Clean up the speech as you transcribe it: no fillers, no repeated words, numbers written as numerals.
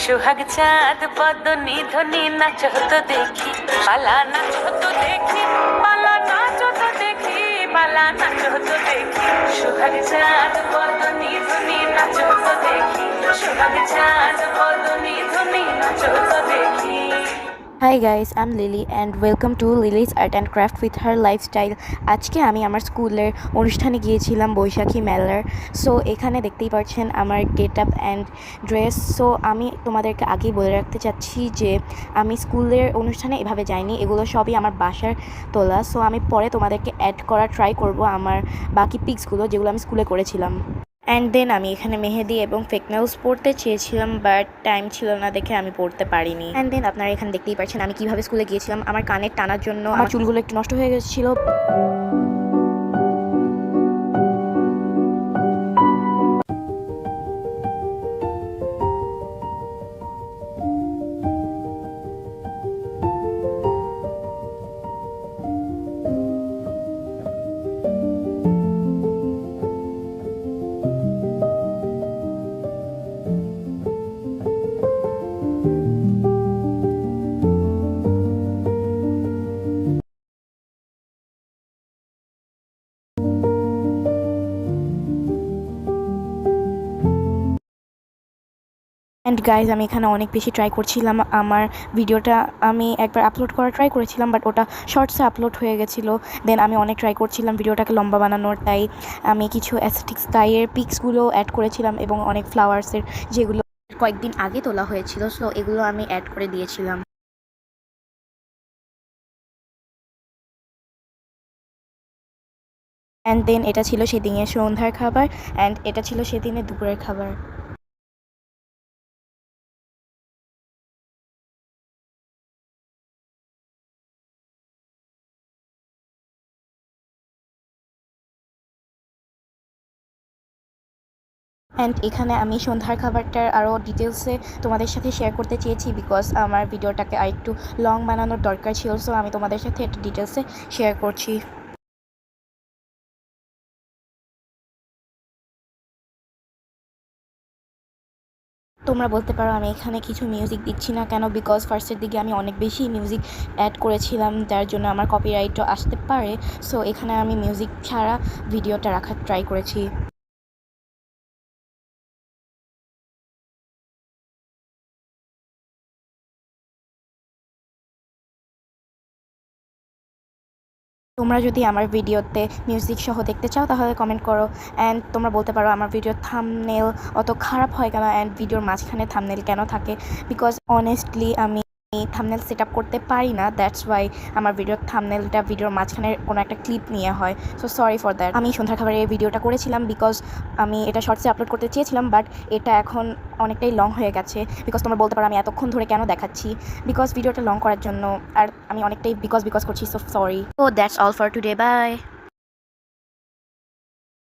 সোহাগ চাঁদ বদনি ধনি নাচ হতো দেখি, পালা নাচ হতো দেখি, পালা নাচ হতো দেখি, পালা নাচ হতো দেখি। সোহাগ চাঁদ বদনি ধনি নাচ হতো দেখি, সোহাগ চাঁদ বদনি ধনি নাচ হতো দেখি। Hi guys, I'm Lily and welcome to Lily's Art and Craft with her lifestyle. আজকে আমি আমার স্কুলের অনুষ্ঠানে গিয়েছিলাম বৈশাখী মেলার। সো এখানে দেখতেই পাচ্ছেন আমার get up and dress. So আমি তোমাদেরকে আগেই বলে রাখতে চাচ্ছি যে আমি স্কুলের অনুষ্ঠানে এভাবে যাইনি, এগুলো সবই আমার বাসার তোলা। সো আমি পরে তোমাদেরকে অ্যাড করা ট্রাই করব আমার বাকি পিক্সগুলো যেগুলো আমি স্কুলে করেছিলাম। অ্যান্ড দেন আমি এখানে মেহেদি এবং ফেক নেলস পড়তে চেয়েছিলাম, বাট টাইম ছিল না দেখে আমি পড়তে পারিনি। অ্যান্ড দেন আপনারা এখানে দেখতেই পাচ্ছেন আমি কিভাবে স্কুলে গিয়েছিলাম। আমার কানের টানার জন্য আমার চুলগুলো একটু নষ্ট হয়ে গেছিলো। অ্যান্ড গাইজ আমি এখানে অনেক বেশি ট্রাই করছিলাম আমার ভিডিওটা, আমি একবার আপলোড করা ট্রাই করেছিলাম বাট ওটা শর্টসে আপলোড হয়ে গেছিলো। দেন আমি অনেক ট্রাই করছিলাম ভিডিওটাকে লম্বা বানানোর, তাই আমি কিছু অ্যাস্থেটিক স্কাইয়ের পিক্সগুলো অ্যাড করেছিলাম এবং অনেক ফ্লাওয়ার্সের যেগুলো কয়েকদিন আগে তোলা হয়েছিল, সো এগুলো আমি অ্যাড করে দিয়েছিলাম। অ্যান্ড দেন এটা ছিল সেদিনের সন্ধ্যার খাবার অ্যান্ড এটা ছিল সেদিনের দুপুরের খাবার। অ্যান্ড এখানে আমি সন্ধ্যার খাবারটার আরও ডিটেলসে তোমাদের সাথে শেয়ার করতে চেয়েছি বিকজ আমার ভিডিওটাকে আর একটু লং বানানোর দরকার ছিল, সো আমি তোমাদের সাথে একটু ডিটেলসে শেয়ার করছি। তোমরা বলতে পারো আমি এখানে কিছু মিউজিক দিচ্ছি না কেন, বিকজ ফার্স্টের দিকে আমি অনেক বেশি মিউজিক অ্যাড করেছিলাম যার জন্য আমার কপিরাইটও আসতে পারে। সো এখানে আমি মিউজিক ছাড়া ভিডিওটা রাখার ট্রাই করেছি। তোমরা যদি আমার ভিডিওতে মিউজিক সহ দেখতে চাও তাহলে কমেন্ট করো। অ্যান্ড তোমরা বলতে পারো আমার ভিডিওর থাম্বনেল অত খারাপ হয় কেন অ্যান্ড ভিডিওর মাঝখানে থাম্বনেল কেন থাকে, বিকজ অনেস্টলি আমি থাম্বনেল সেট আপ করতে পারি না, দ্যাটস ওয়াই আমার ভিডিওর থাম্বনেলটা ভিডিওর মাঝখানে কোনো একটা ক্লিপ নিয়ে হয়। So sorry for that. আমি সন্ধ্যার খাবারে এই ভিডিওটা করেছিলাম বিকজ আমি এটা শর্টসে আপলোড করতে চেয়েছিলাম, বাট এটা এখন অনেকটাই লং হয়ে গেছে। বিকজ তোমরা বলতে পারো আমি এতক্ষণ ধরে কেন দেখাচ্ছি, বিকজ ভিডিওটা লং করার জন্য, আর আমি অনেকটাই বিকজ করছি। So sorry. So that's all for today, by.